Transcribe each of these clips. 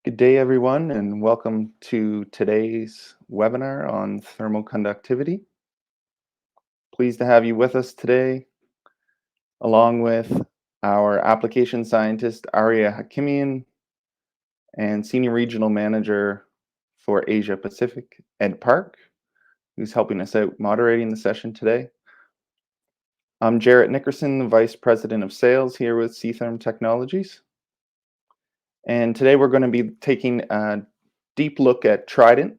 Good day, everyone, and welcome to today's webinar on thermal conductivity. Pleased to have you with us today, along with our application scientist, Arya Hakimian, and Senior Regional Manager for Asia Pacific, Ed Park, who's helping us out moderating the session today. I'm Jarrett Nickerson, the Vice President of Sales here with C-Therm Technologies. And today we're going to be taking a deep look at Trident,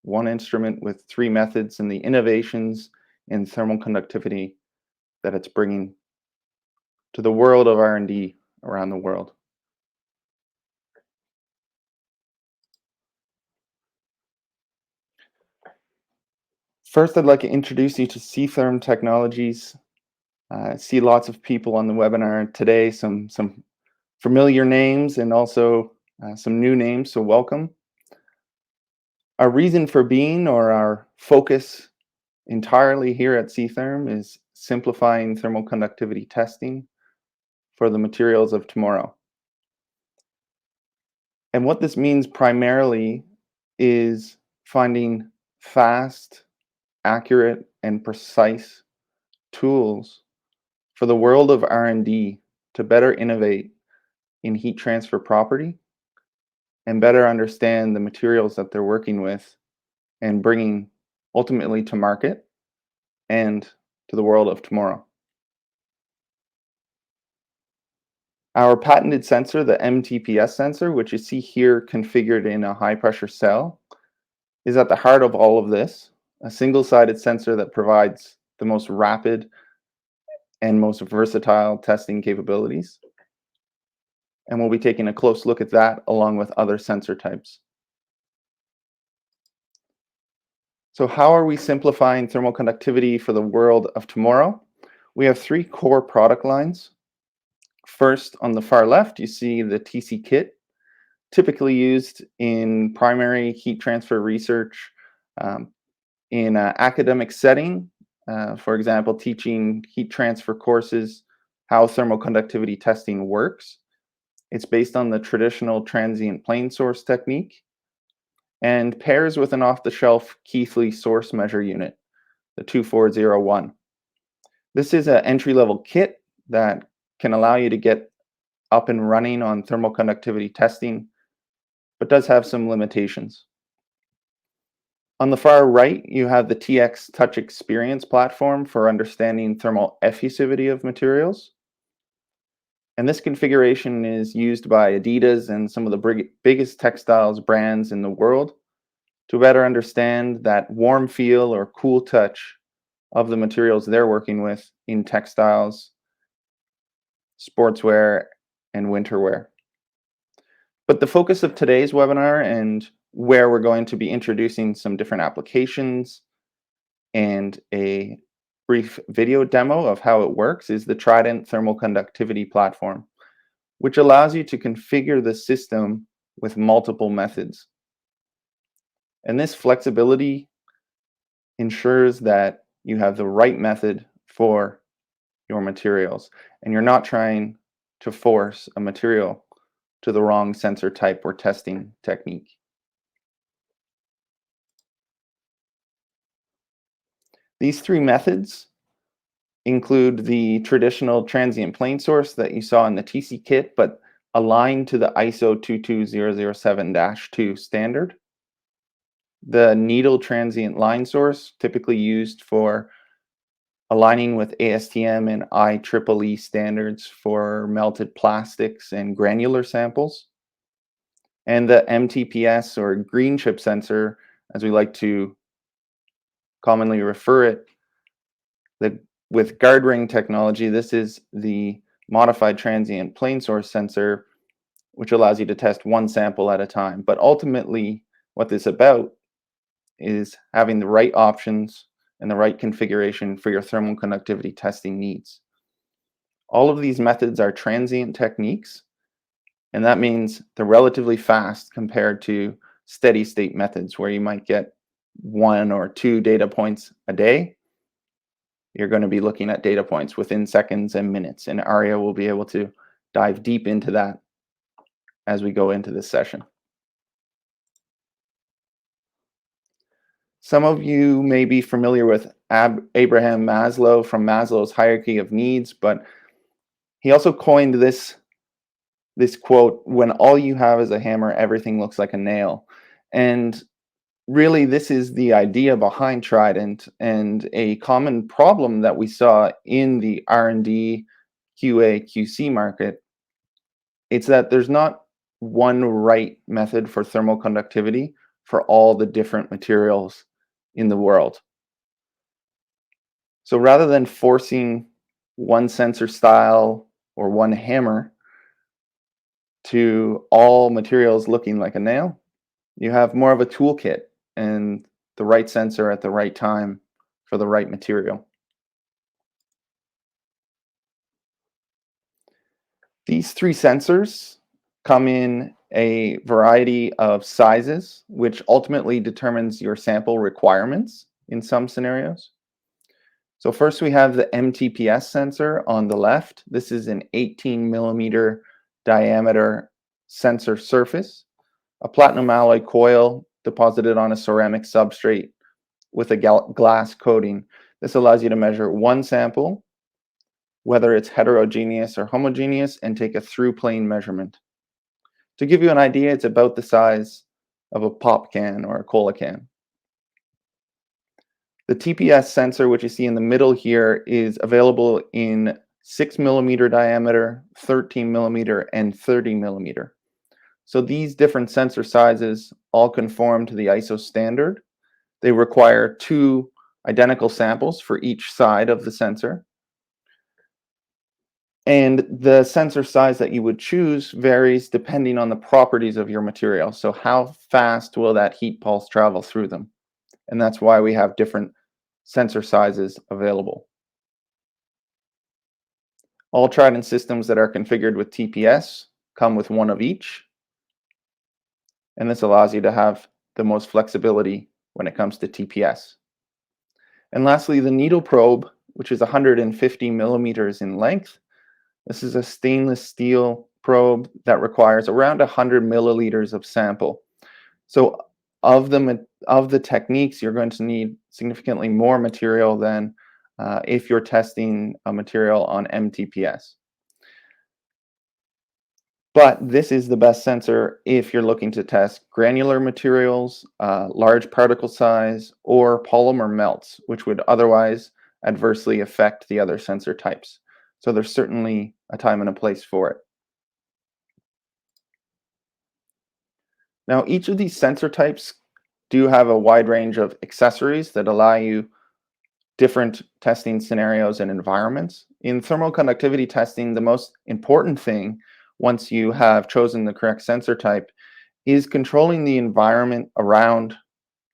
one instrument with three methods, and the innovations in thermal conductivity that it's bringing to the world of R&D around the world. First, I'd like to introduce you to C-Therm Technologies. I see lots of people on the webinar today, some familiar names and also some new names, so welcome. Our reason for being, or our focus entirely here at C-Therm, is simplifying thermal conductivity testing for the materials of tomorrow. And what this means primarily is finding fast, accurate, and precise tools for the world of R&D to better innovate in heat transfer property and better understand the materials that they're working with and bringing ultimately to market and to the world of tomorrow. Our patented sensor, the MTPS sensor, which you see here configured in a high pressure cell, is at the heart of all of this, a single-sided sensor that provides the most rapid and most versatile testing capabilities. And we'll be taking a close look at that along with other sensor types. So how are we simplifying thermal conductivity for the world of tomorrow? We have three core product lines. First, on the far left, you see the TC kit, typically used in primary heat transfer research in an academic setting, for example, teaching heat transfer courses, how thermal conductivity testing works. It's based on the traditional transient plane source technique and pairs with an off-the-shelf Keithley source measure unit, the 2401. This is an entry-level kit that can allow you to get up and running on thermal conductivity testing, but does have some limitations. On the far right, you have the TX Touch Experience platform for understanding thermal effusivity of materials. And this configuration is used by Adidas and some of the biggest textiles brands in the world to better understand that warm feel or cool touch of the materials they're working with in textiles, sportswear, and winter wear. But the focus of today's webinar, and where we're going to be introducing some different applications and a brief video demo of how it works, is the Trident thermal conductivity platform, which allows you to configure the system with multiple methods. And this flexibility ensures that you have the right method for your materials, and you're not trying to force a material to the wrong sensor type or testing technique. These three methods include the traditional transient plane source that you saw in the TC kit, but aligned to the ISO 22007-2 standard. The needle transient line source, typically used for aligning with ASTM and IEEE standards for melted plastics and granular samples. And the MTPS, or green chip sensor, as we like to commonly refer it, with guard ring technology, this is the Modified Transient Plane Source sensor, which allows you to test one sample at a time. But ultimately, what this is about is having the right options and the right configuration for your thermal conductivity testing needs. All of these methods are transient techniques, and that means they're relatively fast compared to steady state methods where you might get 1 or 2 data points a day. You're going to be looking at data points within seconds and minutes, and Arya will be able to dive deep into that as we go into this session. Some of you may be familiar with Abraham Maslow from Maslow's hierarchy of needs, but he also coined this quote, "When all you have is a hammer, everything looks like a nail." And really, this is the idea behind Trident, and a common problem that we saw in the R&D QA QC market. It's that there's not one right method for thermal conductivity for all the different materials in the world. So rather than forcing one sensor style or one hammer to all materials looking like a nail, you have more of a toolkit and the right sensor at the right time for the right material. These three sensors come in a variety of sizes, which ultimately determines your sample requirements in some scenarios. So first we have the MTPS sensor on the left. This is an 18 millimeter diameter sensor surface, a platinum alloy coil deposited on a ceramic substrate with a glass coating. This allows you to measure one sample, whether it's heterogeneous or homogeneous, and take a through plane measurement. To give you an idea, it's about the size of a pop can or a cola can. The TPS sensor, which you see in the middle here, is available in 6 millimeter diameter, 13 millimeter, and 30 millimeter. So these different sensor sizes all conform to the ISO standard. They require two identical samples for each side of the sensor. And the sensor size that you would choose varies depending on the properties of your material. So how fast will that heat pulse travel through them? And that's why we have different sensor sizes available. All Trident systems that are configured with TPS come with one of each. And this allows you to have the most flexibility when it comes to TPS. And lastly, the needle probe, which is 150 millimeters in length. This is a stainless steel probe that requires around 100 milliliters of sample. So of the techniques, you're going to need significantly more material than if you're testing a material on MTPS. But this is the best sensor if you're looking to test granular materials, large particle size, or polymer melts, which would otherwise adversely affect the other sensor types. So there's certainly a time and a place for it. Now, each of these sensor types do have a wide range of accessories that allow you different testing scenarios and environments. In thermal conductivity testing, the most important thing, once you have chosen the correct sensor type, is controlling the environment around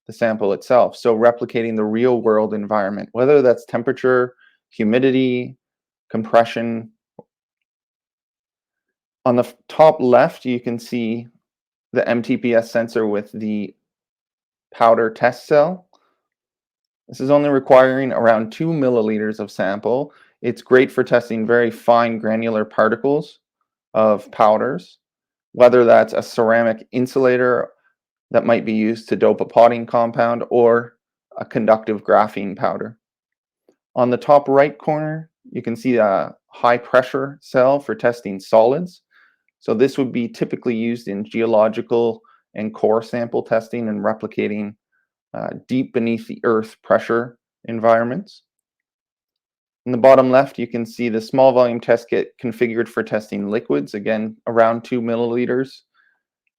the sample itself. So replicating the real world environment, whether that's temperature, humidity, compression. On the top left, you can see the MTPS sensor with the powder test cell. This is only requiring around 2 milliliters of sample. It's great for testing very fine granular particles of powders, whether that's a ceramic insulator that might be used to dope a potting compound or a conductive graphene powder. On the top right corner, you can see a high pressure cell for testing solids. So this would be typically used in geological and core sample testing and replicating deep beneath the earth pressure environments. In the bottom left, you can see the small volume test kit configured for testing liquids, again, around 2 milliliters.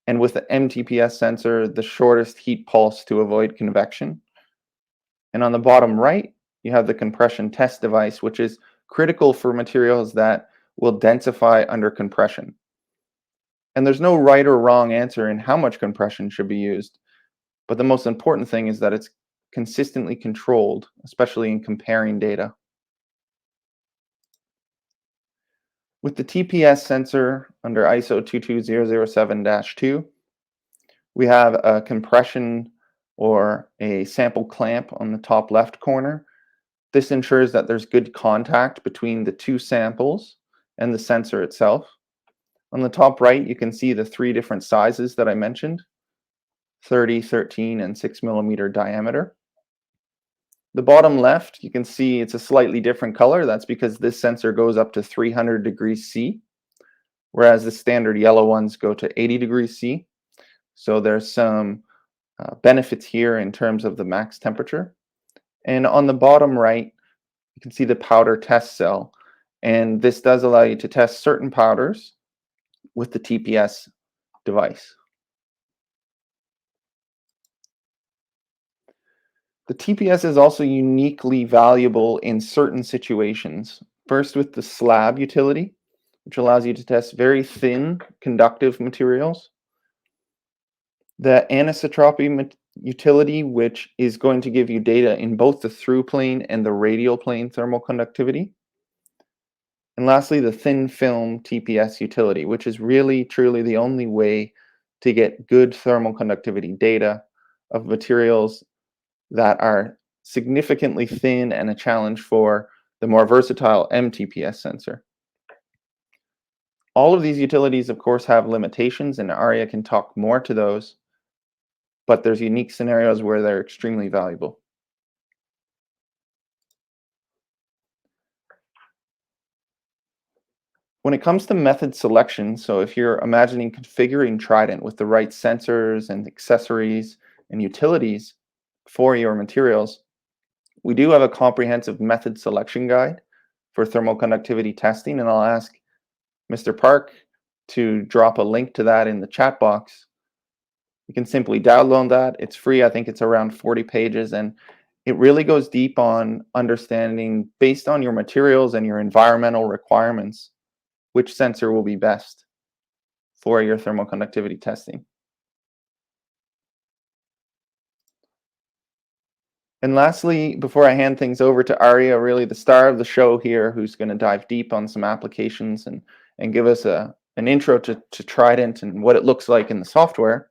And with the MTPS sensor, the shortest heat pulse to avoid convection. And on the bottom right, you have the compression test device, which is critical for materials that will densify under compression. And there's no right or wrong answer in how much compression should be used. But the most important thing is that it's consistently controlled, especially in comparing data. With the TPS sensor under ISO 22007-2, we have a compression or a sample clamp on the top left corner. This ensures that there's good contact between the two samples and the sensor itself. On the top right, you can see the three different sizes that I mentioned: 30, 13, and 6 millimeter diameter. The bottom left, you can see it's a slightly different color. That's because this sensor goes up to 300 degrees C, whereas the standard yellow ones go to 80 degrees C. So there's some benefits here in terms of the max temperature. And on the bottom right, you can see the powder test cell. And this does allow you to test certain powders with the TPS device. The TPS is also uniquely valuable in certain situations. First, with the slab utility, which allows you to test very thin conductive materials. The anisotropic utility, which is going to give you data in both the through plane and the radial plane thermal conductivity. And lastly, the thin film TPS utility, which is really truly the only way to get good thermal conductivity data of materials that are significantly thin and a challenge for the more versatile MTPS sensor. All of these utilities, of course, have limitations, and Arya can talk more to those, but there's unique scenarios where they're extremely valuable. When it comes to method selection, so if you're imagining configuring Trident with the right sensors and accessories and utilities for your materials, we do have a comprehensive method selection guide for thermal conductivity testing, and I'll ask Mr. Park to drop a link to that in the chat box. You can simply download that. It's free. I think it's around 40 pages, and it really goes deep on understanding, based on your materials and your environmental requirements, which sensor will be best for your thermal conductivity testing. And lastly, before I hand things over to Arya, really the star of the show here, who's going to dive deep on some applications and give us an intro to Trident and what it looks like in the software,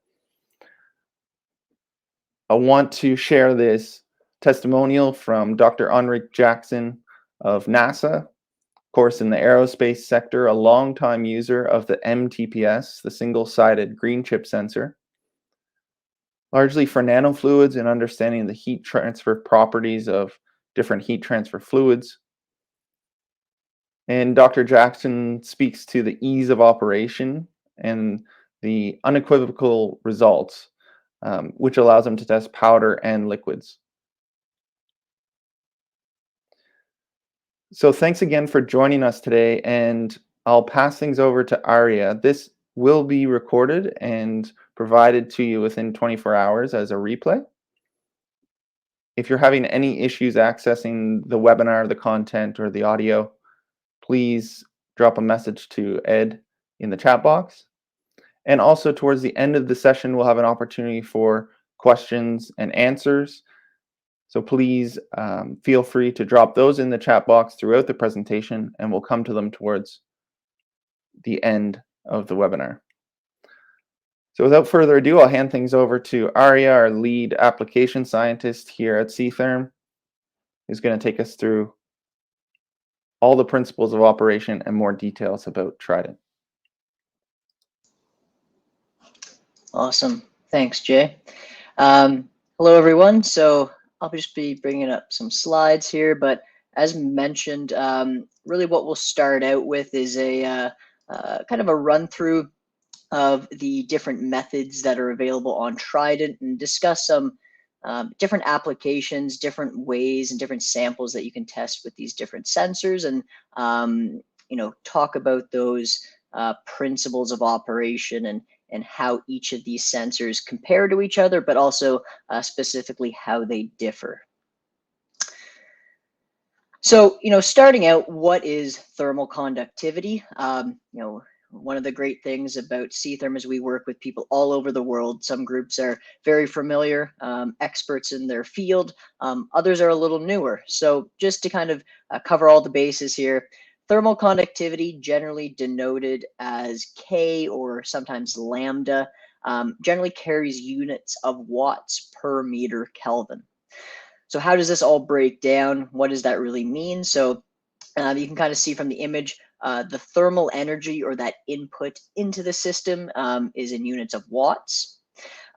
I want to share this testimonial from Dr. Henrik Jackson of NASA. Of course, in the aerospace sector, a longtime user of the MTPS, the single-sided green chip sensor, largely for nanofluids and understanding the heat transfer properties of different heat transfer fluids. And Dr. Jackson speaks to the ease of operation and the unequivocal results, which allows him to test powder and liquids. So thanks again for joining us today, and I'll pass things over to Arya. This will be recorded and provided to you within 24 hours as a replay. If you're having any issues accessing the webinar, the content, or the audio, please drop a message to Ed in the chat box. And also towards the end of the session, we'll have an opportunity for questions and answers. So please feel free to drop those in the chat box throughout the presentation, and we'll come to them towards the end of the webinar. So without further ado, I'll hand things over to Arya, our lead application scientist here at C-Therm, who's going to take us through all the principles of operation and more details about Trident. Awesome. Thanks, Jay. Hello, everyone. So I'll just be bringing up some slides here, but as mentioned, really what we'll start out with is a kind of a run through of the different methods that are available on Trident and discuss some different applications, different ways and different samples that you can test with these different sensors, and talk about those principles of operation and how each of these sensors compare to each other, but also specifically how they differ. So, starting out, what is thermal conductivity? One of the great things about C-Therm is we work with people all over the world. Some groups are very familiar, experts in their field. Others are a little newer. So just to kind of cover all the bases here, thermal conductivity, generally denoted as K or sometimes lambda, generally carries units of watts per meter Kelvin. So how does this all break down? What does that really mean? So you can kind of see from the image, the thermal energy, or that input into the system, is in units of watts.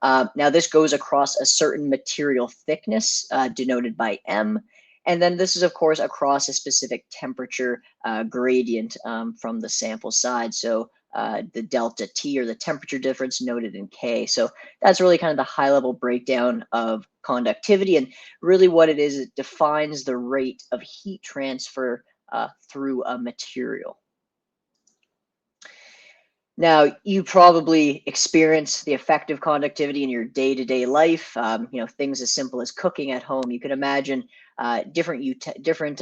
Now this goes across a certain material thickness denoted by M. And then this is, of course, across a specific temperature gradient from the sample side. So the delta T, or the temperature difference, noted in K. So that's really kind of the high level breakdown of conductivity. And really what it is, it defines the rate of heat transfer through a material. Now, you probably experience the effect of conductivity in your day-to-day life. Things as simple as cooking at home. You can imagine different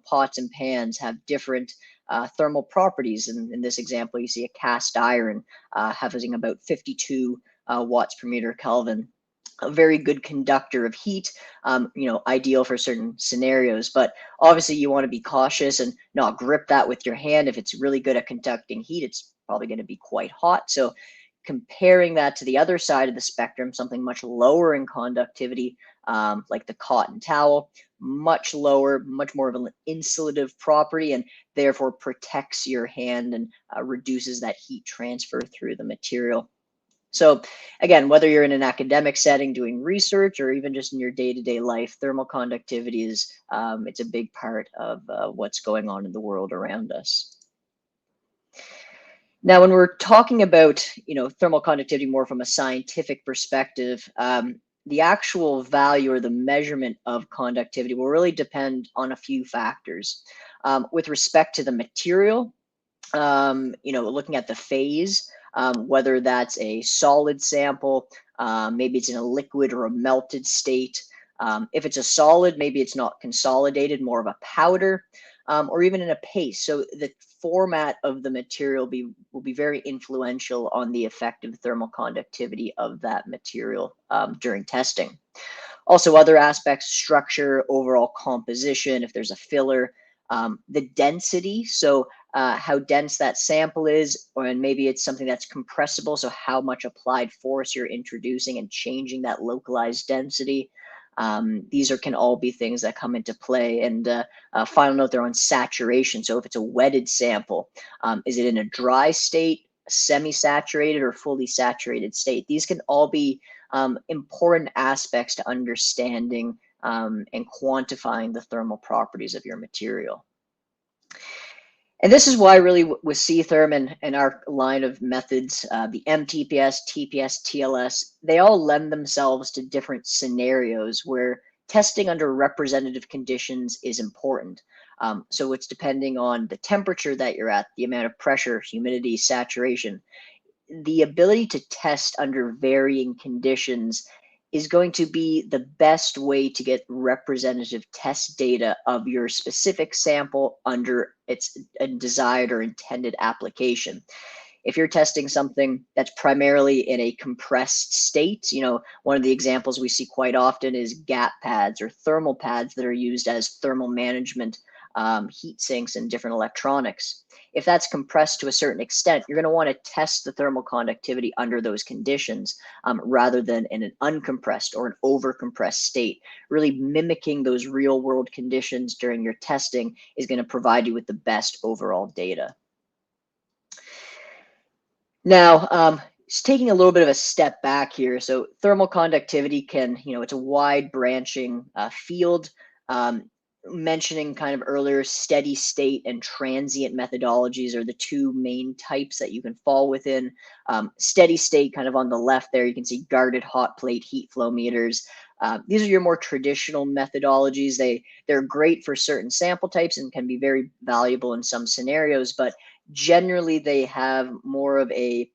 pots and pans have different thermal properties. In this example, you see a cast iron having about 52 watts per meter Kelvin. A very good conductor of heat, ideal for certain scenarios. But obviously, you want to be cautious and not grip that with your hand. If it's really good at conducting heat, it's probably going to be quite hot. So comparing that to the other side of the spectrum, something much lower in conductivity, like the cotton towel, much lower, much more of an insulative property, and therefore protects your hand and reduces that heat transfer through the material. So again, whether you're in an academic setting doing research or even just in your day-to-day life, thermal conductivity is it's a big part of what's going on in the world around us. Now, when we're talking about thermal conductivity more from a scientific perspective, the actual value or the measurement of conductivity will really depend on a few factors. With respect to the material, looking at the phase, whether that's a solid sample, maybe it's in a liquid or a melted state. If it's a solid, maybe it's not consolidated, more of a powder, or even in a paste. So the format of the material will be very influential on the effective thermal conductivity of that material during testing. Also, other aspects: structure, overall composition, if there's a filler, the density, so how dense that sample is, and maybe it's something that's compressible, so how much applied force you're introducing and changing that localized density. These can all be things that come into play. And final note there on saturation. So if it's a wetted sample, is it in a dry state, semi-saturated, or fully saturated state? These can all be important aspects to understanding and quantifying the thermal properties of your material. And this is why really with C-Therm and our line of methods, the MTPS, TPS, TLS, they all lend themselves to different scenarios where testing under representative conditions is important. So it's depending on the temperature that you're at, the amount of pressure, humidity, saturation. The ability to test under varying conditions is going to be the best way to get representative test data of your specific sample under its desired or intended application. If you're testing something that's primarily in a compressed state, one of the examples we see quite often is gap pads or thermal pads that are used as thermal management heat sinks and different electronics. If that's compressed to a certain extent, you're going to want to test the thermal conductivity under those conditions rather than in an uncompressed or an overcompressed state. Really mimicking those real world conditions during your testing is going to provide you with the best overall data. Now, just taking a little bit of a step back here. So thermal conductivity it's a wide branching field. Mentioning kind of earlier, steady state and transient methodologies are the two main types that you can fall within. Steady state, kind of on the left there, you can see guarded hot plate heat flow meters. These are your more traditional methodologies. They're great for certain sample types and can be very valuable in some scenarios, but generally they have more of a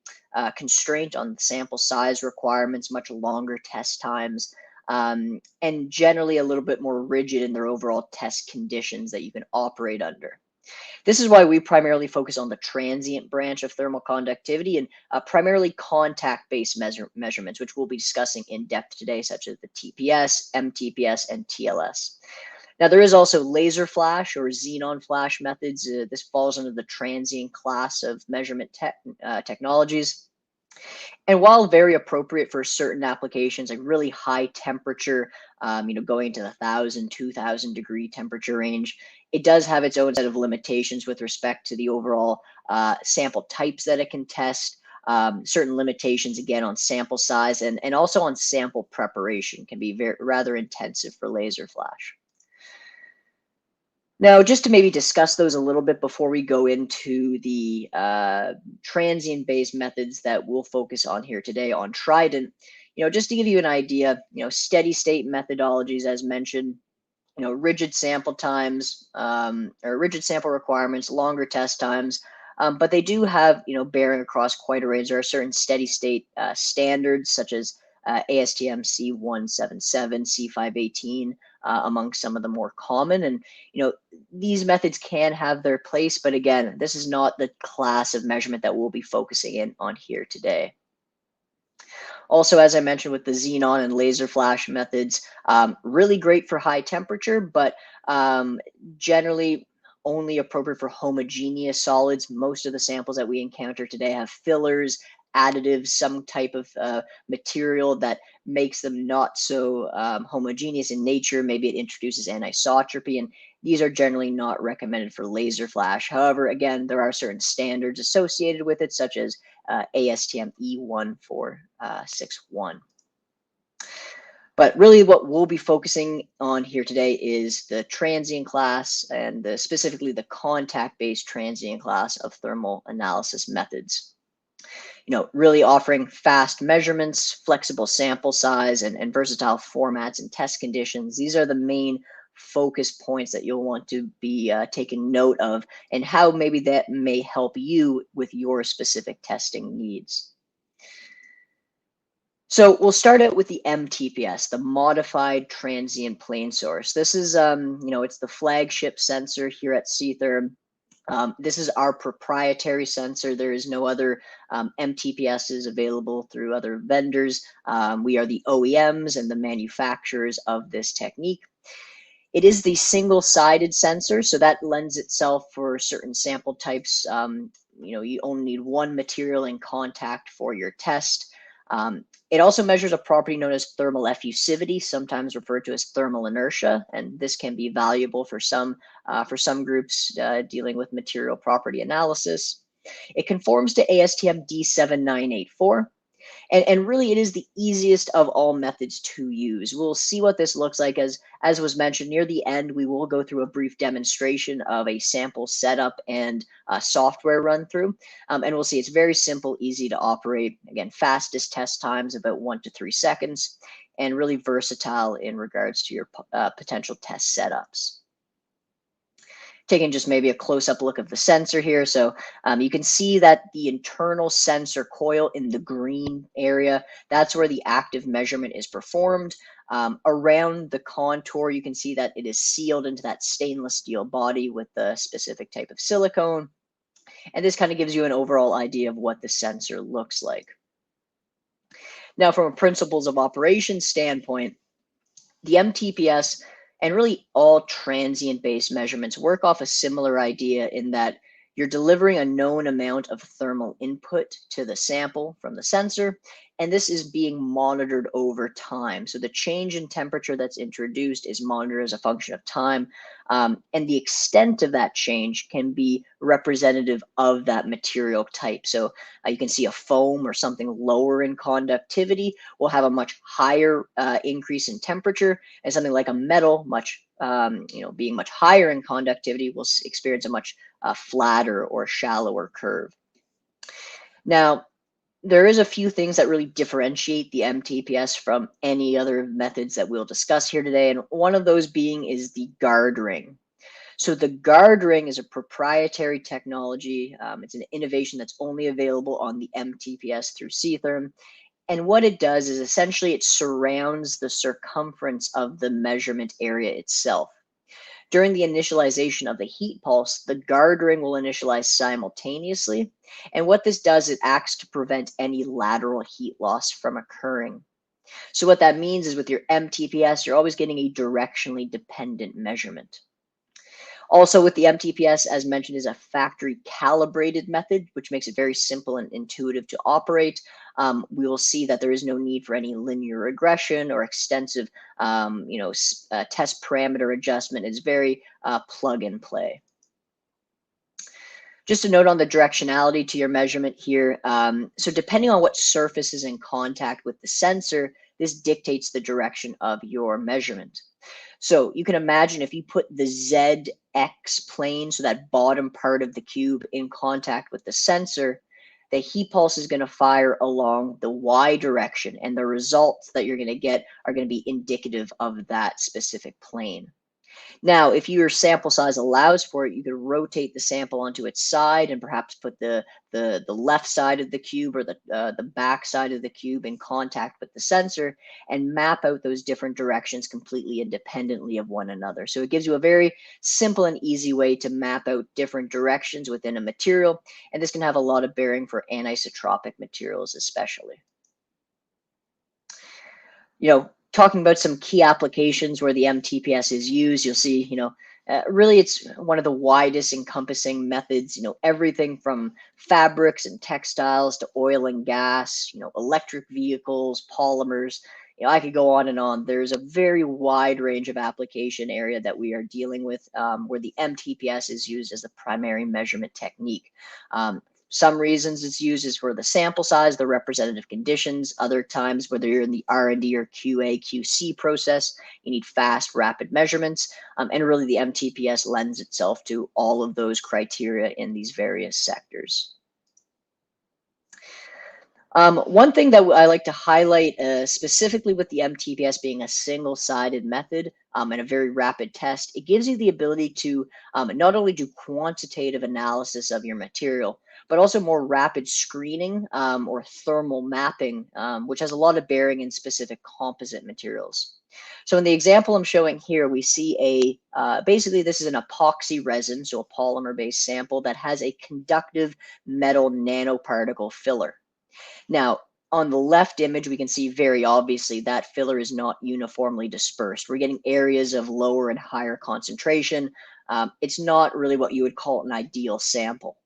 constraint on sample size requirements, much longer test times. And generally a little bit more rigid in their overall test conditions that you can operate under. This is why we primarily focus on the transient branch of thermal conductivity and primarily contact-based measurements, which we'll be discussing in depth today, such as the TPS, MTPS, and TLS. Now, there is also laser flash or xenon flash methods. This falls under the transient class of measurement technologies. And while very appropriate for certain applications, like really high temperature, going into the 1,000, 2,000 degree temperature range, it does have its own set of limitations with respect to the overall sample types that it can test, certain limitations again on sample size and also on sample preparation can be rather intensive for laser flash. Now, just to maybe discuss those a little bit before we go into the transient-based methods that we'll focus on here today on Trident, just to give you an idea, steady state methodologies, as mentioned, rigid sample times or rigid sample requirements, longer test times, but they do have, bearing across quite a range. There are certain steady state standards such as ASTM C177, C518, among some of the more common. And, these methods can have their place, but again, this is not the class of measurement that we'll be focusing in on here today. Also, as I mentioned with the xenon and laser flash methods, really great for high temperature, but generally only appropriate for homogeneous solids. Most of the samples that we encounter today have fillers, additives, some type of material that makes them not so homogeneous in nature. Maybe it introduces anisotropy, and these are generally not recommended for laser flash. However, again, there are certain standards associated with it, such as ASTM E1461. But really what we'll be focusing on here today is the transient class and specifically the contact-based transient class of thermal analysis methods. Really offering fast measurements, flexible sample size, and versatile formats and test conditions. These are the main focus points that you'll want to be taking note of, and how maybe that may help you with your specific testing needs. So we'll start out with the MTPS, the Modified Transient Plane Source. This is, it's the flagship sensor here at C-Therm. This is our proprietary sensor. There is no other MTPSs available through other vendors. We are the OEMs and the manufacturers of this technique. It is the single-sided sensor, so that lends itself for certain sample types. You only need one material in contact for your test. It also measures a property known as thermal effusivity, sometimes referred to as thermal inertia, and this can be valuable for some groups dealing with material property analysis. It conforms to ASTM D7984. And really, it is the easiest of all methods to use. We'll see what this looks like as was mentioned near the end. We will go through a brief demonstration of a sample setup and software run through. And we'll see it's very simple, easy to operate. Again, fastest test times about 1 to 3 seconds, and really versatile in regards to your potential test setups. Taking just maybe a close-up look of the sensor here. So you can see that the internal sensor coil in the green area, that's where the active measurement is performed. Around the contour, you can see that it is sealed into that stainless steel body with the specific type of silicone. And this kind of gives you an overall idea of what the sensor looks like. Now, from a principles of operation standpoint, the MTPS and really all transient-based measurements work off a similar idea in that you're delivering a known amount of thermal input to the sample from the sensor, and this is being monitored over time. So the change in temperature that's introduced is monitored as a function of time, and the extent of that change can be representative of that material type. So you can see a foam or something lower in conductivity will have a much higher increase in temperature, and something like a metal, being much higher in conductivity, will experience a much flatter or shallower curve. Now, there is a few things that really differentiate the MTPS from any other methods that we'll discuss here today, and one of those being is the guard ring. So the guard ring is a proprietary technology. It's an innovation that's only available on the MTPS through C-Therm. And what it does is essentially it surrounds the circumference of the measurement area itself. During the initialization of the heat pulse, the guard ring will initialize simultaneously. And what this does, it acts to prevent any lateral heat loss from occurring. So what that means is with your MTPS, you're always getting a directionally dependent measurement. Also with the MTPS, as mentioned, is a factory calibrated method, which makes it very simple and intuitive to operate. We will see that there is no need for any linear regression or extensive, test parameter adjustment. It's very plug and play. Just a note on the directionality to your measurement here. So depending on what surface is in contact with the sensor, this dictates the direction of your measurement. So you can imagine if you put the ZX plane, so that bottom part of the cube, in contact with the sensor, the heat pulse is going to fire along the Y direction, and the results that you're going to get are going to be indicative of that specific plane. Now, if your sample size allows for it, you could rotate the sample onto its side and perhaps put the left side of the cube or the back side of the cube in contact with the sensor and map out those different directions completely independently of one another. So it gives you a very simple and easy way to map out different directions within a material, and this can have a lot of bearing for anisotropic materials especially. Talking about some key applications where the MTPS is used, you'll see, really it's one of the widest encompassing methods, everything from fabrics and textiles to oil and gas, electric vehicles, polymers. I could go on and on. There's a very wide range of application area that we are dealing with where the MTPS is used as the primary measurement technique. Some reasons it's used is for the sample size, the representative conditions. Other times, whether you're in the R&D or QA, QC process, you need fast, rapid measurements. And really the MTPS lends itself to all of those criteria in these various sectors. One thing that I like to highlight specifically with the MTPS being a single-sided method and a very rapid test, it gives you the ability to not only do quantitative analysis of your material, but also more rapid screening or thermal mapping, which has a lot of bearing in specific composite materials. So in the example I'm showing here, we see basically this is an epoxy resin, so a polymer-based sample that has a conductive metal nanoparticle filler. Now, on the left image, we can see very obviously that filler is not uniformly dispersed. We're getting areas of lower and higher concentration. It's not really what you would call an ideal sample.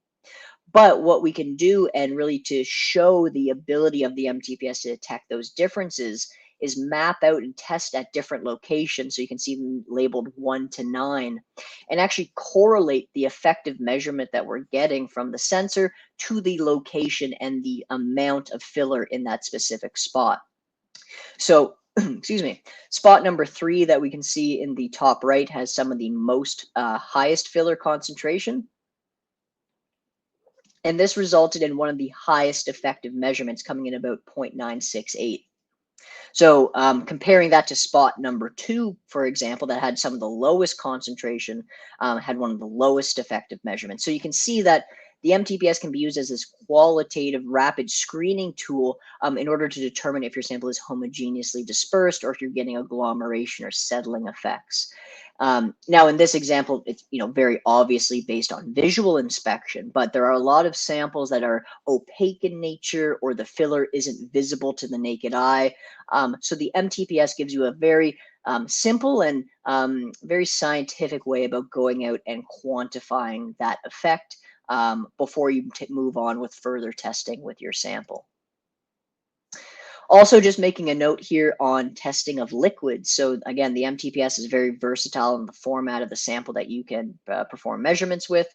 But what we can do, and really to show the ability of the MTPS to detect those differences, is map out and test at different locations. So you can see them labeled 1 to 9 and actually correlate the effective measurement that we're getting from the sensor to the location and the amount of filler in that specific spot. So, excuse me, spot number 3 that we can see in the top right has some of the most highest filler concentration. And this resulted in one of the highest effective measurements coming in about 0.968. So comparing that to spot number 2, for example, that had some of the lowest concentration, had one of the lowest effective measurements. So you can see that the MTPS can be used as this qualitative rapid screening tool in order to determine if your sample is homogeneously dispersed or if you're getting agglomeration or settling effects. Now, in this example, it's very obviously based on visual inspection, but there are a lot of samples that are opaque in nature or the filler isn't visible to the naked eye. So the MTPS gives you a very simple and very scientific way about going out and quantifying that effect before you move on with further testing with your sample. Also, just making a note here on testing of liquids. So again, the MTPS is very versatile in the format of the sample that you can perform measurements with.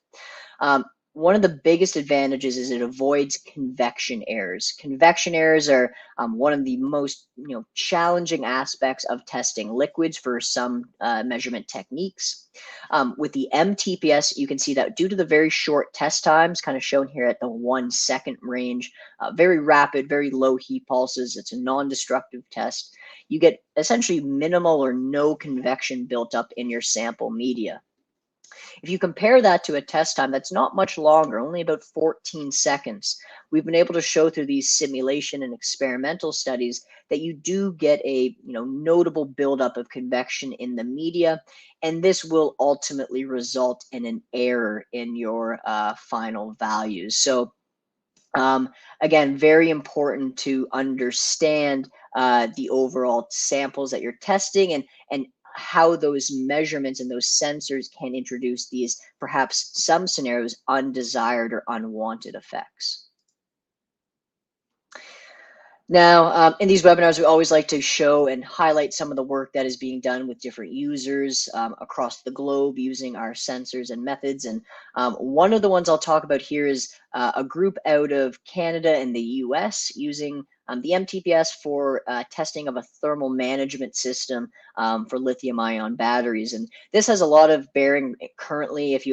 One of the biggest advantages is it avoids convection errors. Convection errors are one of the most challenging aspects of testing liquids for some measurement techniques. With the MTPS, you can see that due to the very short test times, kind of shown here at the 1 second range, very rapid, very low heat pulses, it's a non-destructive test, you get essentially minimal or no convection built up in your sample media. If you compare that to a test time that's not much longer, only about 14 seconds, we've been able to show through these simulation and experimental studies that you do get a notable buildup of convection in the media, and this will ultimately result in an error in your final values. So again, very important to understand the overall samples that you're testing and how those measurements and those sensors can introduce these, perhaps some scenarios, undesired or unwanted effects. Now, in these webinars, we always like to show and highlight some of the work that is being done with different users across the globe using our sensors and methods. And one of the ones I'll talk about here is a group out of Canada and the US using the MTPS for testing of a thermal management system for lithium-ion batteries. And this has a lot of bearing currently. If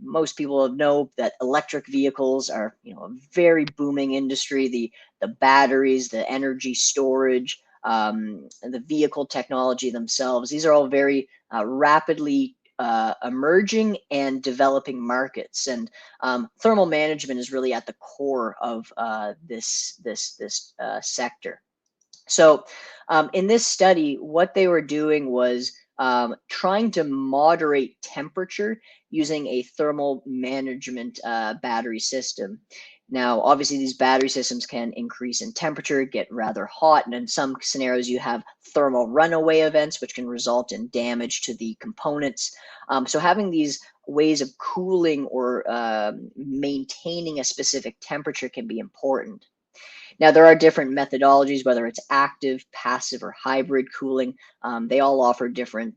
most people know that electric vehicles are, a very booming industry. The batteries, the energy storage, and the vehicle technology themselves. These are all very rapidly emerging and developing markets, and thermal management is really at the core of this sector. So, in this study, what they were doing was trying to moderate temperature using a thermal management battery system. Now, obviously, these battery systems can increase in temperature, get rather hot, and in some scenarios, you have thermal runaway events, which can result in damage to the components. So, having these ways of cooling or maintaining a specific temperature can be important. Now, there are different methodologies, whether it's active, passive, or hybrid cooling. They all offer different,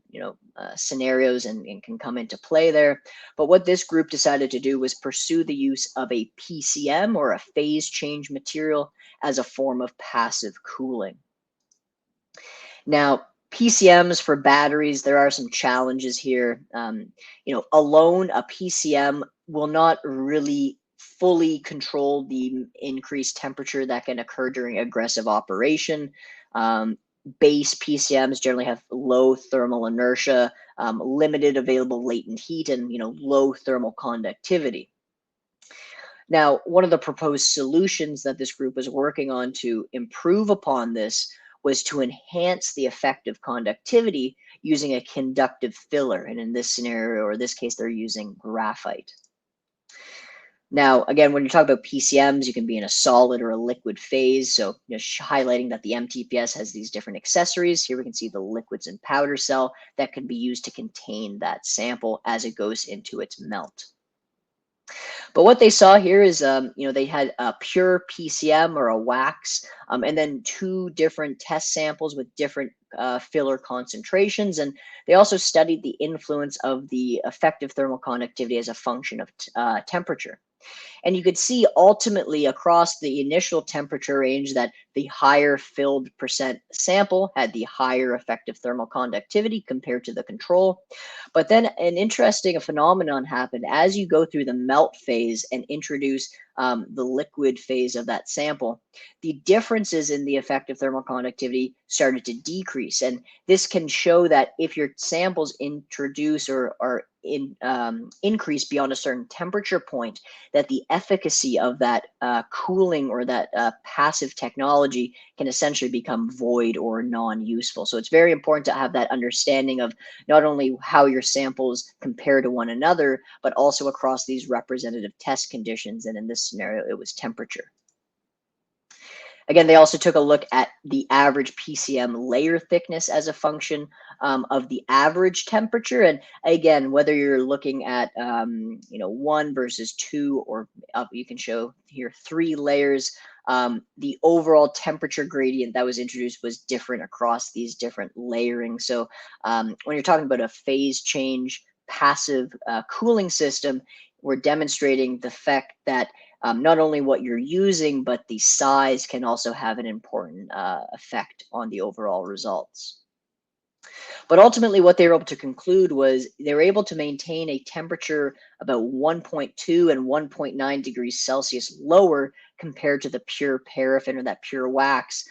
scenarios and can come into play there. But what this group decided to do was pursue the use of a PCM or a phase change material as a form of passive cooling. Now, PCMs for batteries, there are some challenges here. Alone, a PCM will not really fully control the increased temperature that can occur during aggressive operation. Base PCMs generally have low thermal inertia, limited available latent heat, and low thermal conductivity. Now, one of the proposed solutions that this group was working on to improve upon this was to enhance the effective conductivity using a conductive filler. And in this scenario, or this case, they're using graphite. Now, again, when you talk about PCMs, you can be in a solid or a liquid phase. So, highlighting that the MTPS has these different accessories. Here we can see the liquids and powder cell that can be used to contain that sample as it goes into its melt. But what they saw here is, they had a pure PCM or a wax, and then two different test samples with different filler concentrations. And they also studied the influence of the effective thermal conductivity as a function of temperature. And you could see ultimately across the initial temperature range that the higher filled percent sample had the higher effective thermal conductivity compared to the control. But then an interesting phenomenon happened as you go through the melt phase and introduce the liquid phase of that sample. The differences in the effective thermal conductivity started to decrease. And this can show that if your samples introduce or are increase beyond a certain temperature point, that the efficacy of that cooling or that passive technology can essentially become void or non-useful. So it's very important to have that understanding of not only how your samples compare to one another, but also across these representative test conditions. And in this scenario, it was temperature. Again, they also took a look at the average PCM layer thickness as a function of the average temperature. And again, whether you're looking at, one versus two, or you can show here 3 layers, the overall temperature gradient that was introduced was different across these different layering. So when you're talking about a phase change passive cooling system, we're demonstrating the fact that not only what you're using, but the size can also have an important effect on the overall results. But ultimately, what they were able to conclude was they were able to maintain a temperature about 1.2 and 1.9 degrees Celsius lower compared to the pure paraffin or that pure wax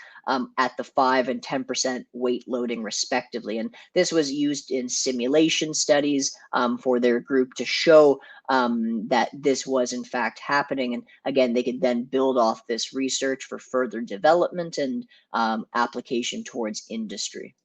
at the 5 and 10% weight loading respectively. And this was used in simulation studies for their group to show that this was in fact happening. And again, they could then build off this research for further development and application towards industry.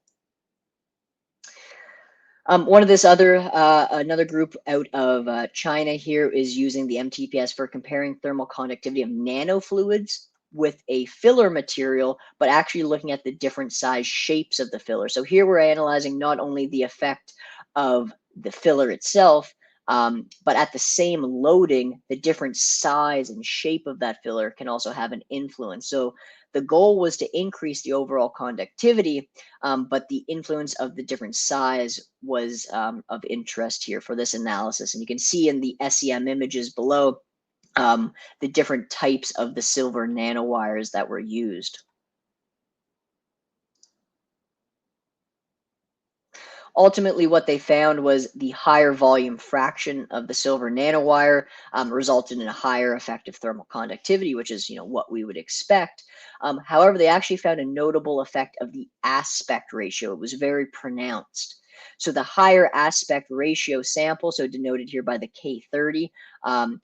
One of this another group out of China here is using the MTPS for comparing thermal conductivity of nanofluids with a filler material, but actually looking at the different size shapes of the filler. So here we're analyzing not only the effect of the filler itself, But at the same loading, the different size and shape of that filler can also have an influence. So the goal was to increase the overall conductivity, but the influence of the different size was of interest here for this analysis. And you can see in the SEM images below the different types of the silver nanowires that were used. Ultimately, what they found was the higher volume fraction of the silver nanowire resulted in a higher effective thermal conductivity, which is what we would expect. However, they actually found a notable effect of the aspect ratio. It was very pronounced. So the higher aspect ratio sample, so denoted here by the K30,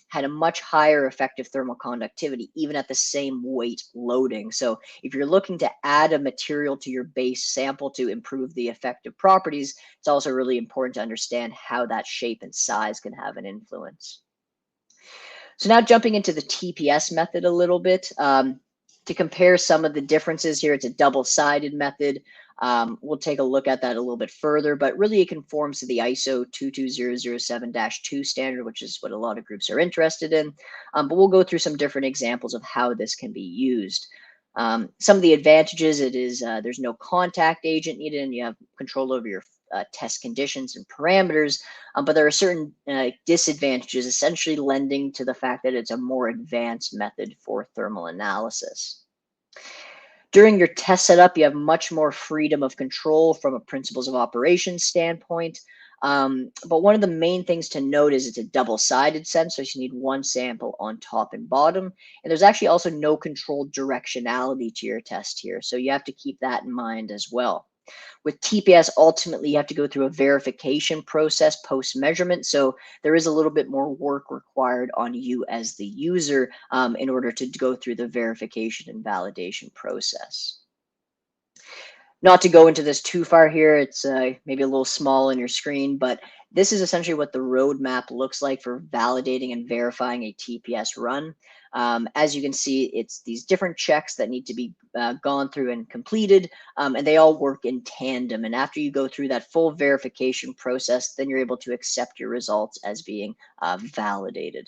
had a much higher effective thermal conductivity, even at the same weight loading. So if you're looking to add a material to your base sample to improve the effective properties, it's also really important to understand how that shape and size can have an influence. So now jumping into the TPS method a little bit, to compare some of the differences here, it's a double-sided method. We'll take a look at that a little bit further, but really it conforms to the ISO 22007-2 standard, which is what a lot of groups are interested in. But we'll go through some different examples of how this can be used. Some of the advantages, there's no contact agent needed, and you have control over your test conditions and parameters, but there are certain disadvantages, essentially lending to the fact that it's a more advanced method for thermal analysis. During your test setup, you have much more freedom of control from a principles of operation standpoint. But one of the main things to note is it's a double-sided sensor, so you need one sample on top and bottom. And there's actually also no controlled directionality to your test here, so you have to keep that in mind as well. With TPS, ultimately, you have to go through a verification process post-measurement, so there is a little bit more work required on you as the user in order to go through the verification and validation process. Not to go into this too far here, it's maybe a little small on your screen, but this is essentially what the roadmap looks like for validating and verifying a TPS run. As you can see, it's these different checks that need to be gone through and completed, and they all work in tandem. And after you go through that full verification process, then you're able to accept your results as being validated.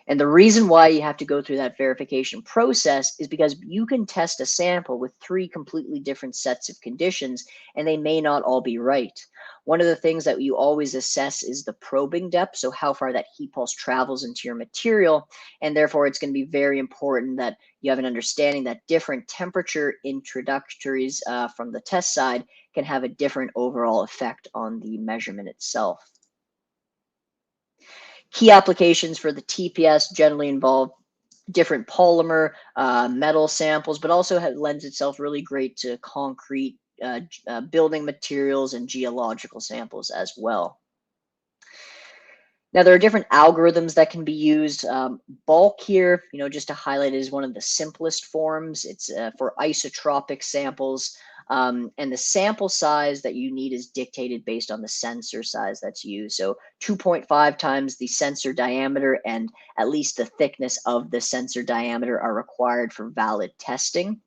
And the reason why you have to go through that verification process is because you can test a sample with 3 completely different sets of conditions, and they may not all be right. One of the things that you always assess is the probing depth, so how far that heat pulse travels into your material, and therefore it's going to be very important that you have an understanding that different temperature introductories from the test side can have a different overall effect on the measurement itself. Key applications for the TPS generally involve different polymer, metal samples, but also lends itself really great to concrete, building materials, and geological samples as well. Now, there are different algorithms that can be used. Bulk here, just to highlight, is one of the simplest forms. It's for isotropic samples. And the sample size that you need is dictated based on the sensor size that's used. So 2.5 times the sensor diameter and at least the thickness of the sensor diameter are required for valid testing.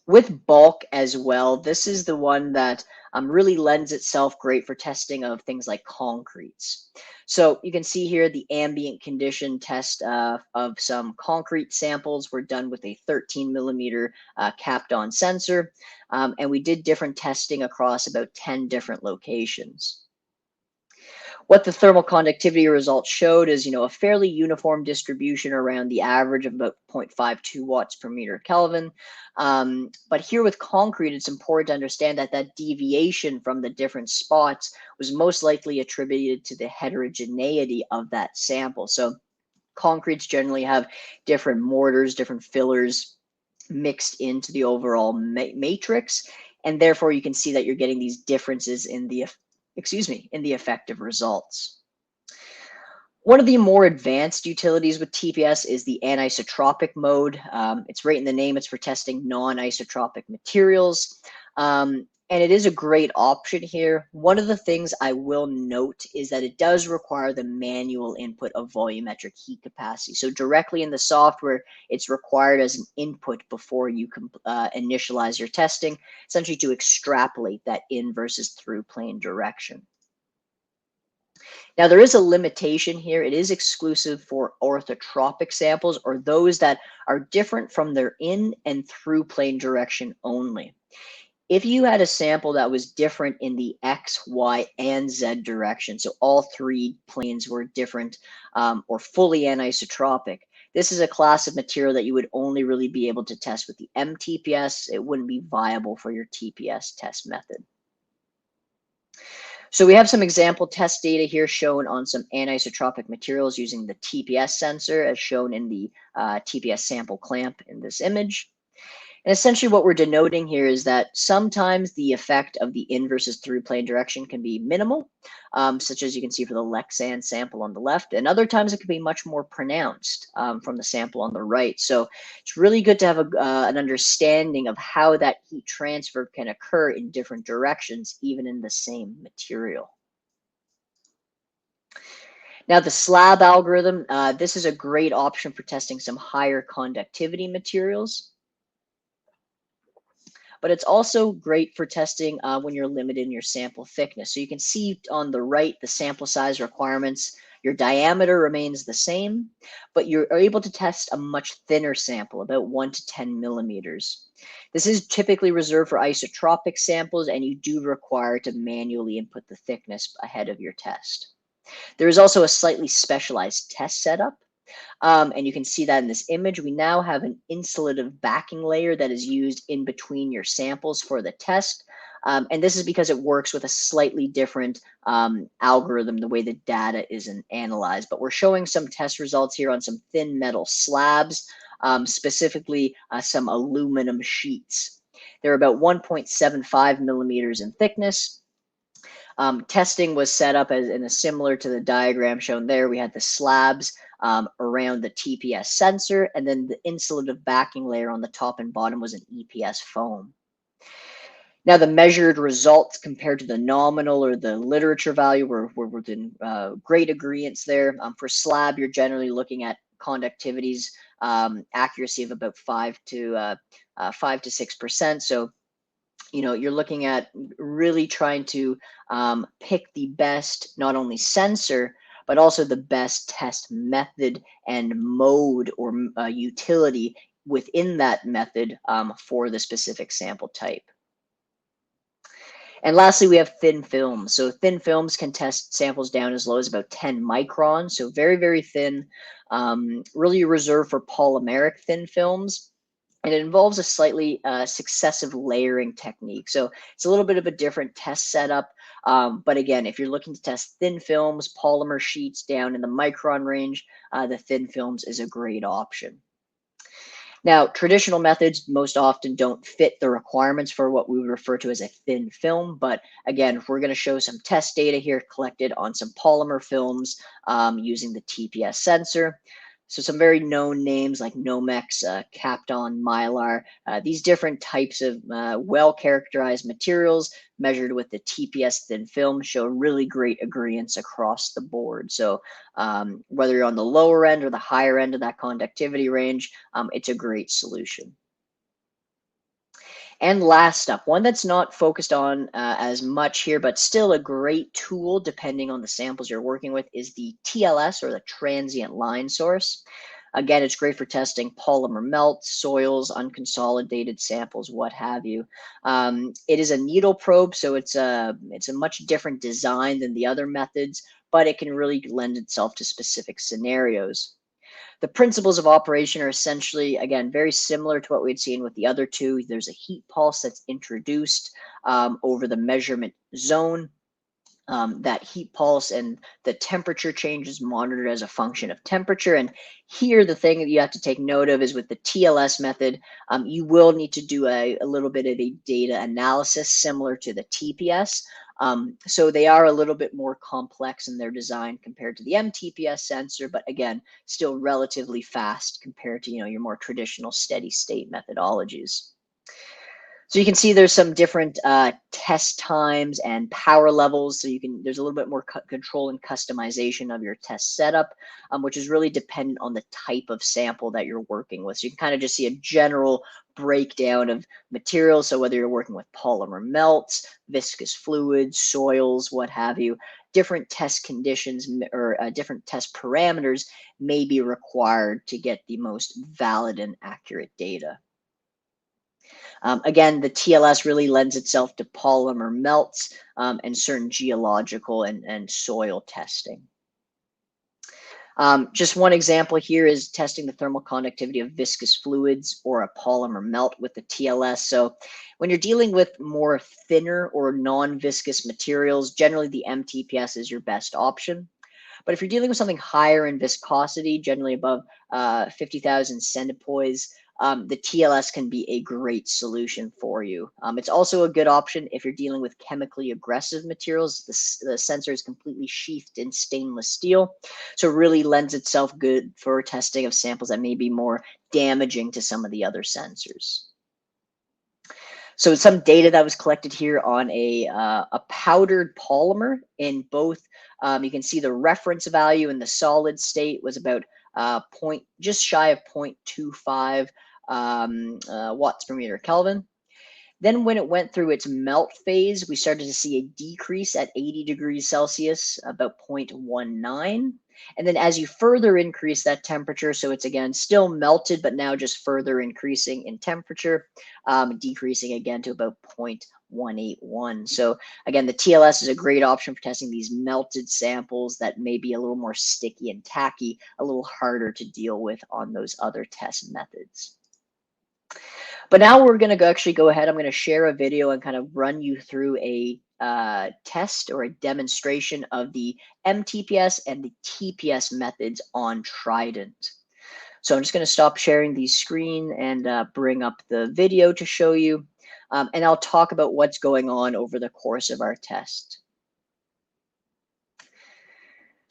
With bulk as well, this is the one that really lends itself great for testing of things like concretes. So you can see here the ambient condition test of some concrete samples were done with a 13 millimeter capped on sensor. And we did different testing across about 10 different locations. What the thermal conductivity results showed is, a fairly uniform distribution around the average of about 0.52 watts per meter Kelvin. But here with concrete, it's important to understand that that deviation from the different spots was most likely attributed to the heterogeneity of that sample. So concretes generally have different mortars, different fillers mixed into the overall matrix. And therefore, you can see that you're getting these differences in the effective results. One of the more advanced utilities with TPS is the anisotropic mode. It's right in the name. It's for testing non-isotropic materials. And it is a great option here. One of the things I will note is that it does require the manual input of volumetric heat capacity. So directly in the software, it's required as an input before you can initialize your testing, essentially to extrapolate that in versus through plane direction. Now, there is a limitation here. It is exclusive for orthotropic samples, or those that are different from their in and through plane direction only. If you had a sample that was different in the X, Y, and Z direction, so all three planes were different or fully anisotropic, this is a class of material that you would only really be able to test with the MTPS. It wouldn't be viable for your TPS test method. So we have some example test data here shown on some anisotropic materials using the TPS sensor as shown in the TPS sample clamp in this image. And essentially what we're denoting here is that sometimes the effect of the in versus through plane direction can be minimal, such as you can see for the Lexan sample on the left, and other times it can be much more pronounced from the sample on the right. So it's really good to have an understanding of how that heat transfer can occur in different directions, even in the same material. Now the slab algorithm, this is a great option for testing some higher conductivity materials. But it's also great for testing when you're limited in your sample thickness. So you can see on the right, the sample size requirements, your diameter remains the same, but you're able to test a much thinner sample, about 1 to 10 millimeters. This is typically reserved for isotropic samples, and you do require to manually input the thickness ahead of your test. There is also a slightly specialized test setup. And you can see that in this image. We now have an insulative backing layer that is used in between your samples for the test. And this is because it works with a slightly different algorithm, the way the data is analyzed. But we're showing some test results here on some thin metal slabs, specifically some aluminum sheets. They're about 1.75 millimeters in thickness. Testing was set up as in a similar to the diagram shown there. We had the slabs around the TPS sensor, and then the insulative backing layer on the top and bottom was an EPS foam. Now the measured results compared to the nominal or the literature value were within great agreement there. For slab, you're generally looking at conductivities accuracy of about 5 to 6%. So you're looking at really trying to pick the best, not only sensor, but also the best test method and mode or utility within that method for the specific sample type. And lastly, we have thin films. So thin films can test samples down as low as about 10 microns. So very, very thin, really reserved for polymeric thin films. And it involves a slightly successive layering technique. So it's a little bit of a different test setup. But again, if you're looking to test thin films, polymer sheets down in the micron range, the thin films is a great option. Now, traditional methods most often don't fit the requirements for what we would refer to as a thin film. But again, we're going to show some test data here collected on some polymer films using the TPS sensor. So some very known names like Nomex, Kapton, Mylar, these different types of well-characterized materials measured with the TPS thin film show really great agreements across the board. So whether you're on the lower end or the higher end of that conductivity range, it's a great solution. And last up, one that's not focused on as much here, but still a great tool depending on the samples you're working with, is the TLS, or the Transient Line Source. Again, it's great for testing polymer melts, soils, unconsolidated samples, what have you. It is a needle probe, so it's a much different design than the other methods, but it can really lend itself to specific scenarios. The principles of operation are essentially, again, very similar to what we'd seen with the other two. There's a heat pulse that's introduced over the measurement zone. That heat pulse and the temperature change is monitored as a function of temperature. And here, the thing that you have to take note of is with the TLS method, you will need to do a little bit of a data analysis similar to the TPS. So they are a little bit more complex in their design compared to the MTPS sensor, but again, still relatively fast compared to your more traditional steady state methodologies. So you can see there's some different test times and power levels. So there's a little bit more control and customization of your test setup, which is really dependent on the type of sample that you're working with. So you can kind of just see a general breakdown of materials. So whether you're working with polymer melts, viscous fluids, soils, what have you, different test conditions or different test parameters may be required to get the most valid and accurate data. Again, the TLS really lends itself to polymer melts and certain geological and soil testing. Just one example here is testing the thermal conductivity of viscous fluids or a polymer melt with the TLS. So when you're dealing with more thinner or non-viscous materials, generally the MTPS is your best option. But if you're dealing with something higher in viscosity, generally above 50,000 centipoise, the TLS can be a great solution for you. It's also a good option if you're dealing with chemically aggressive materials. The sensor is completely sheathed in stainless steel, so it really lends itself good for testing of samples that may be more damaging to some of the other sensors. So some data that was collected here on a powdered polymer in both, you can see the reference value in the solid state was about just shy of 0.25 watts per meter Kelvin. Then when it went through its melt phase, we started to see a decrease at 80 degrees Celsius, about 0.19. And then as you further increase that temperature, so it's again still melted, but now just further increasing in temperature, decreasing again to about 0.181. So again, the TLS is a great option for testing these melted samples that may be a little more sticky and tacky, a little harder to deal with on those other test methods. But now we're going to actually go ahead. I'm going to share a video and kind of run you through a test or a demonstration of the MTPS and the TPS methods on Trident. So I'm just going to stop sharing the screen and bring up the video to show you. And I'll talk about what's going on over the course of our test.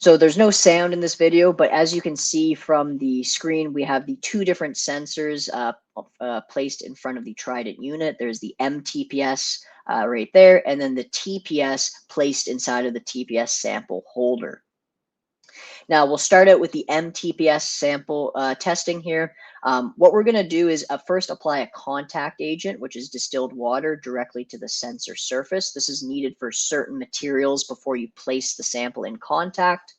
So there's no sound in this video, but as you can see from the screen, we have the two different sensors placed in front of the Trident unit. There's the MTPS right there, and then the TPS placed inside of the TPS sample holder. Now we'll start out with the MTPS sample testing here. What we're going to do is first apply a contact agent, which is distilled water, directly to the sensor surface. This is needed for certain materials before you place the sample in contact.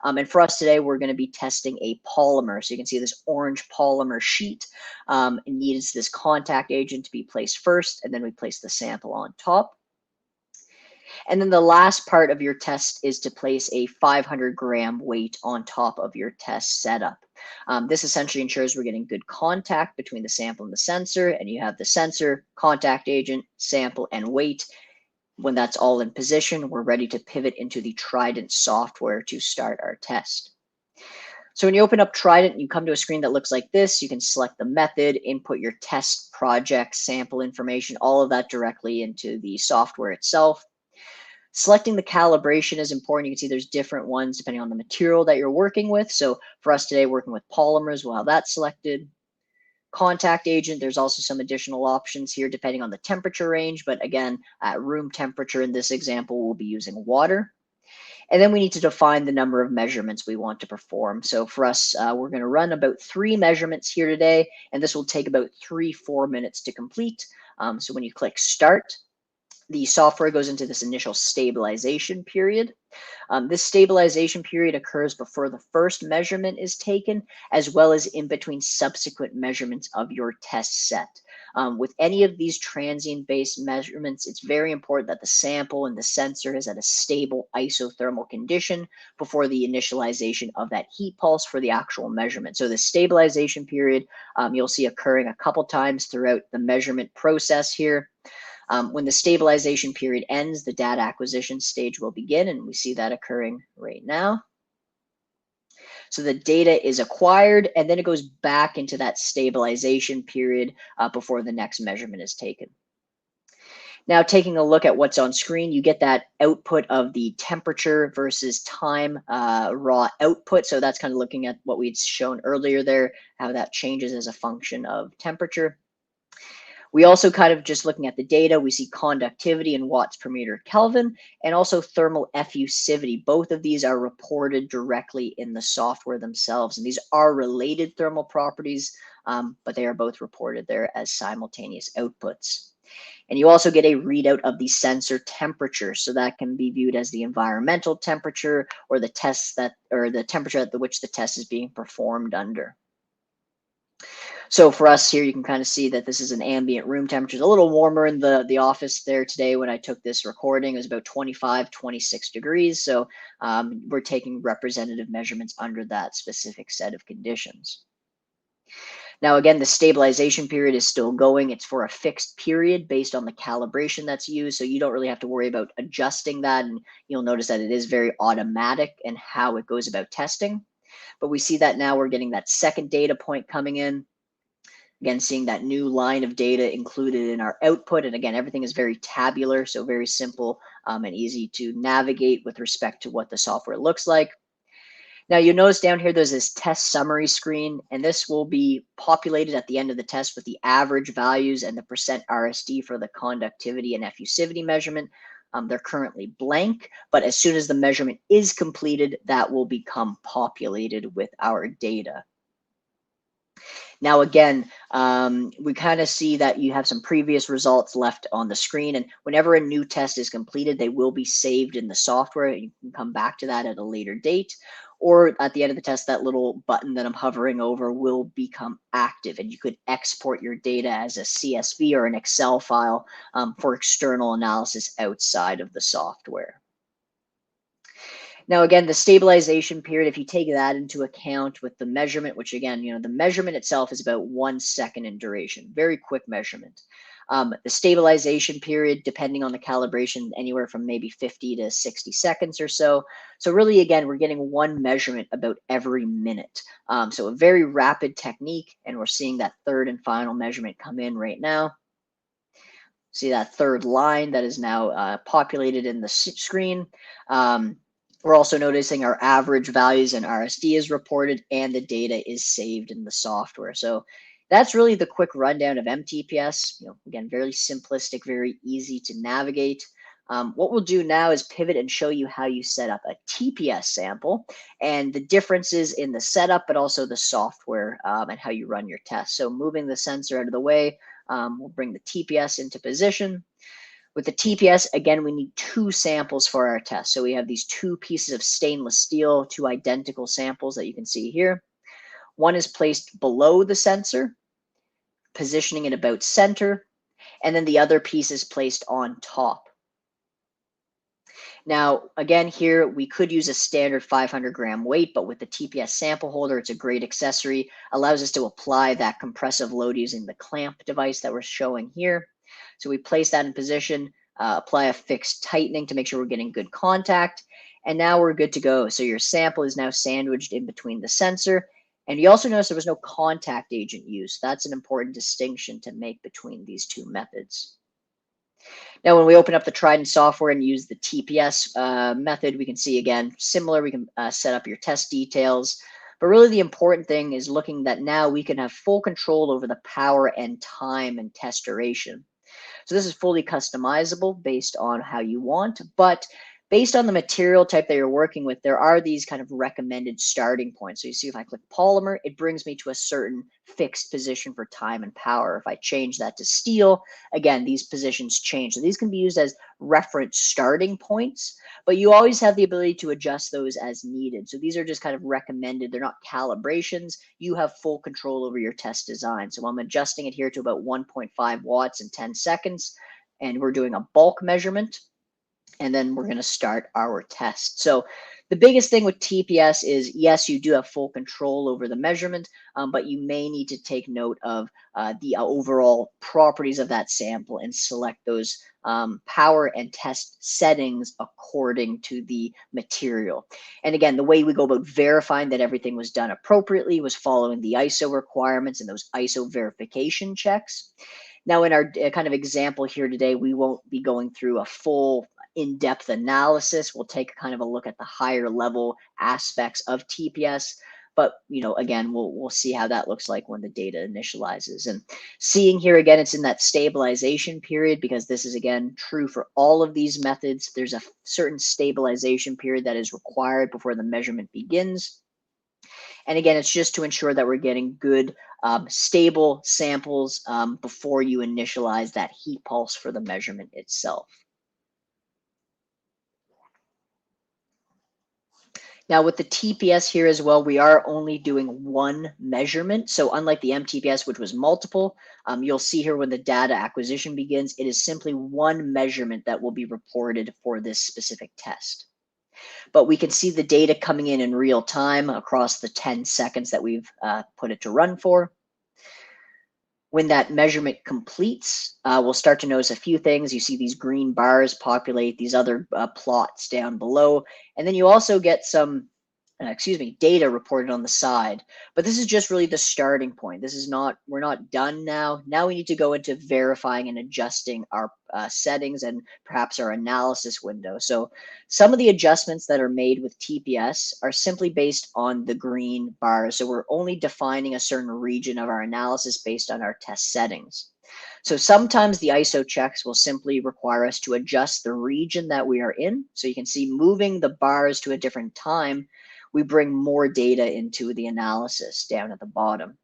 And for us today, we're going to be testing a polymer. So you can see this orange polymer sheet. It needs this contact agent to be placed first, and then we place the sample on top. And then the last part of your test is to place a 500-gram weight on top of your test setup. This essentially ensures we're getting good contact between the sample and the sensor, and you have the sensor, contact agent, sample, and weight. When that's all in position, we're ready to pivot into the Trident software to start our test. So when you open up Trident, you come to a screen that looks like this. You can select the method, input your test project, sample information, all of that directly into the software itself. Selecting the calibration is important. You can see there's different ones depending on the material that you're working with. So for us today, working with polymers, we'll have that selected. Contact agent, there's also some additional options here depending on the temperature range. But again, at room temperature in this example, we'll be using water. And then we need to define the number of measurements we want to perform. So for us, we're going to run about 3 measurements here today, and this will take about 3-4 minutes to complete. So when you click Start, the software goes into this initial stabilization period. This stabilization period occurs before the first measurement is taken, as well as in between subsequent measurements of your test set. With any of these transient-based measurements, it's very important that the sample and the sensor is at a stable isothermal condition before the initialization of that heat pulse for the actual measurement. So the stabilization period, you'll see occurring a couple times throughout the measurement process here. When the stabilization period ends, the data acquisition stage will begin, and we see that occurring right now. So the data is acquired, and then it goes back into that stabilization period before the next measurement is taken. Now, taking a look at what's on screen, you get that output of the temperature versus time raw output. So that's kind of looking at what we'd shown earlier there, how that changes as a function of temperature. We also kind of just looking at the data, we see conductivity in watts per meter Kelvin and also thermal effusivity. Both of these are reported directly in the software themselves. And these are related thermal properties. but they are both reported there as simultaneous outputs. And you also get a readout of the sensor temperature. So that can be viewed as the environmental temperature or the temperature at which the test is being performed under. So for us here, you can kind of see that this is an ambient room temperature. It's a little warmer in the office there today when I took this recording. It was about 25, 26 degrees. So we're taking representative measurements under that specific set of conditions. Now, again, the stabilization period is still going. It's for a fixed period based on the calibration that's used. So you don't really have to worry about adjusting that. And you'll notice that it is very automatic in how it goes about testing. But we see that now we're getting that second data point coming in. Again, seeing that new line of data included in our output. And again, everything is very tabular, so very simple and easy to navigate with respect to what the software looks like. Now you'll notice down here, there's this test summary screen, and this will be populated at the end of the test with the average values and the percent RSD for the conductivity and effusivity measurement. They're currently blank, but as soon as the measurement is completed, that will become populated with our data. Now, again, we kind of see that you have some previous results left on the screen, and whenever a new test is completed, they will be saved in the software. You can come back to that at a later date, or at the end of the test, that little button that I'm hovering over will become active, and you could export your data as a CSV or an Excel file for external analysis outside of the software. Now, again, the stabilization period, if you take that into account with the measurement, which again, the measurement itself is about 1 second in duration, very quick measurement. The stabilization period, depending on the calibration, anywhere from maybe 50 to 60 seconds or so. So really, again, we're getting one measurement about every minute. So a very rapid technique, and we're seeing that third and final measurement come in right now. See that third line that is now populated in the screen. We're also noticing our average values and RSD is reported, and the data is saved in the software. So that's really the quick rundown of MTPS. Again, very simplistic, very easy to navigate. What we'll do now is pivot and show you how you set up a TPS sample and the differences in the setup, but also the software and how you run your test. So moving the sensor out of the way, we'll bring the TPS into position. With the TPS, again, we need 2 samples for our test. So we have these 2 pieces of stainless steel, 2 identical samples that you can see here. One is placed below the sensor, positioning it about center, and then the other piece is placed on top. Now, again, here we could use a standard 500-gram weight, but with the TPS sample holder, it's a great accessory, allows us to apply that compressive load using the clamp device that we're showing here. So we place that in position, apply a fixed tightening to make sure we're getting good contact, and now we're good to go. So your sample is now sandwiched in between the sensor, and you also notice there was no contact agent used. That's an important distinction to make between these 2 methods. Now, when we open up the Trident software and use the TPS method, we can see, again, similar, we can set up your test details. But really the important thing is looking that now we can have full control over the power and time and test duration. So this is fully customizable based on how you want, but based on the material type that you're working with, there are these kind of recommended starting points. So you see if I click polymer, it brings me to a certain fixed position for time and power. If I change that to steel, again, these positions change. So these can be used as reference starting points, but you always have the ability to adjust those as needed. So these are just kind of recommended. They're not calibrations. You have full control over your test design. So I'm adjusting it here to about 1.5 watts in 10 seconds, and we're doing a bulk measurement. And then we're going to start our test. So the biggest thing with TPS is, yes, you do have full control over the measurement, but you may need to take note of the overall properties of that sample and select those power and test settings according to the material. And again, the way we go about verifying that everything was done appropriately was following the ISO requirements and those ISO verification checks. Now, in our kind of example here today, we won't be going through a full in-depth analysis. We'll take kind of a look at the higher level aspects of TPS, but again, we'll see how that looks like when the data initializes. And seeing here again, it's in that stabilization period, because this is again true for all of these methods. There's a certain stabilization period that is required before the measurement begins. And again, it's just to ensure that we're getting good, stable samples before you initialize that heat pulse for the measurement itself. Now with the TPS here as well, we are only doing one measurement. So unlike the MTPS, which was multiple, you'll see here when the data acquisition begins, it is simply one measurement that will be reported for this specific test. But we can see the data coming in real time across the 10 seconds that we've put it to run for. When that measurement completes, we'll start to notice a few things. You see these green bars populate these other plots down below. And then you also get some, data reported on the side. But this is just really the starting point. This is not, we're not done now. Now we need to go into verifying and adjusting our settings and perhaps our analysis window. So some of the adjustments that are made with TPS are simply based on the green bars. So we're only defining a certain region of our analysis based on our test settings. So sometimes the ISO checks will simply require us to adjust the region that we are in. So you can see moving the bars to a different time, we bring more data into the analysis down at the bottom.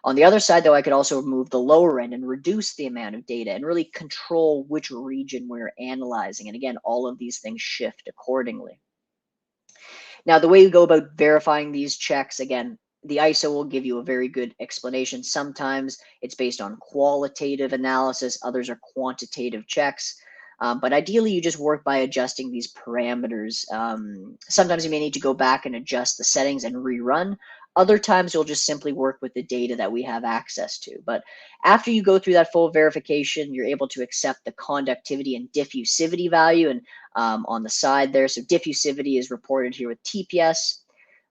On the other side, though, I could also move the lower end and reduce the amount of data and really control which region we're analyzing. And again, all of these things shift accordingly. Now, the way you go about verifying these checks, again, the ISO will give you a very good explanation. Sometimes it's based on qualitative analysis, others are quantitative checks. But ideally, you just work by adjusting these parameters. Sometimes you may need to go back and adjust the settings and rerun. Other times, you'll just simply work with the data that we have access to. But after you go through that full verification, you're able to accept the conductivity and diffusivity value and on the side there. So diffusivity is reported here with TPS.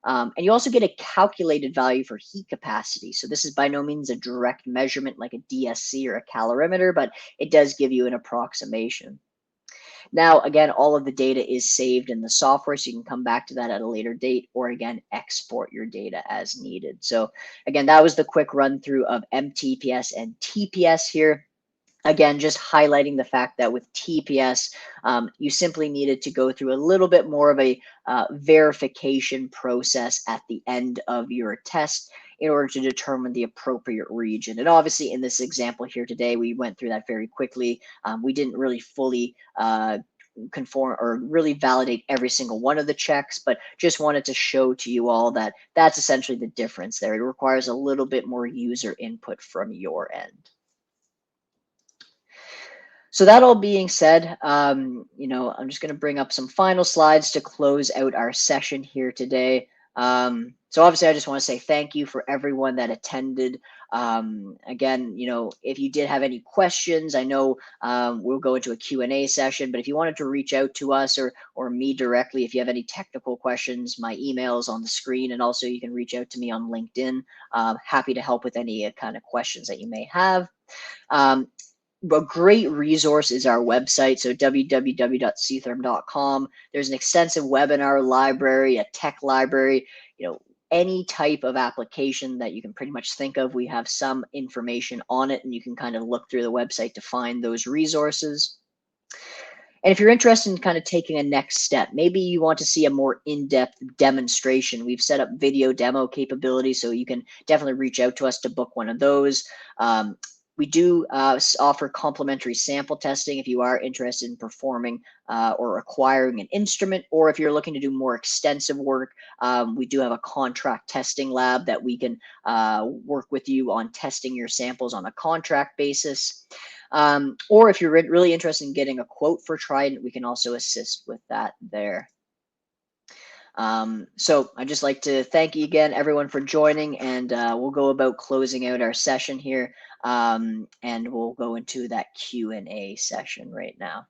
And you also get a calculated value for heat capacity. So this is by no means a direct measurement like a DSC or a calorimeter, but it does give you an approximation. Now, again, all of the data is saved in the software, so you can come back to that at a later date, or again, export your data as needed. So again, that was the quick run through of MTPS and TPS here. Again, just highlighting the fact that with TPS, you simply needed to go through a little bit more of a verification process at the end of your test in order to determine the appropriate region. And obviously in this example here today, we went through that very quickly. We didn't really fully conform or really validate every single one of the checks, but just wanted to show to you all that that's essentially the difference there. It requires a little bit more user input from your end. So that all being said, I'm just going to bring up some final slides to close out our session here today. So obviously, I just want to say thank you for everyone that attended. Again, if you did have any questions, I know we'll go into a Q&A session, but if you wanted to reach out to us or me directly, if you have any technical questions, my email is on the screen, and also you can reach out to me on LinkedIn. Happy to help with any kind of questions that you may have. A great resource is our website, so www.ctherm.com. There's an extensive webinar library, a tech library, any type of application that you can pretty much think of. We have some information on it, and you can kind of look through the website to find those resources. And if you're interested in kind of taking a next step, maybe you want to see a more in-depth demonstration. We've set up video demo capabilities, so you can definitely reach out to us to book one of those. We do offer complimentary sample testing if you are interested in performing or acquiring an instrument, or if you're looking to do more extensive work, we do have a contract testing lab that we can work with you on testing your samples on a contract basis. Or if you're really interested in getting a quote for Trident, we can also assist with that there. So I'd just like to thank you again, everyone, for joining, and we'll go about closing out our session here, and we'll go into that Q&A session right now.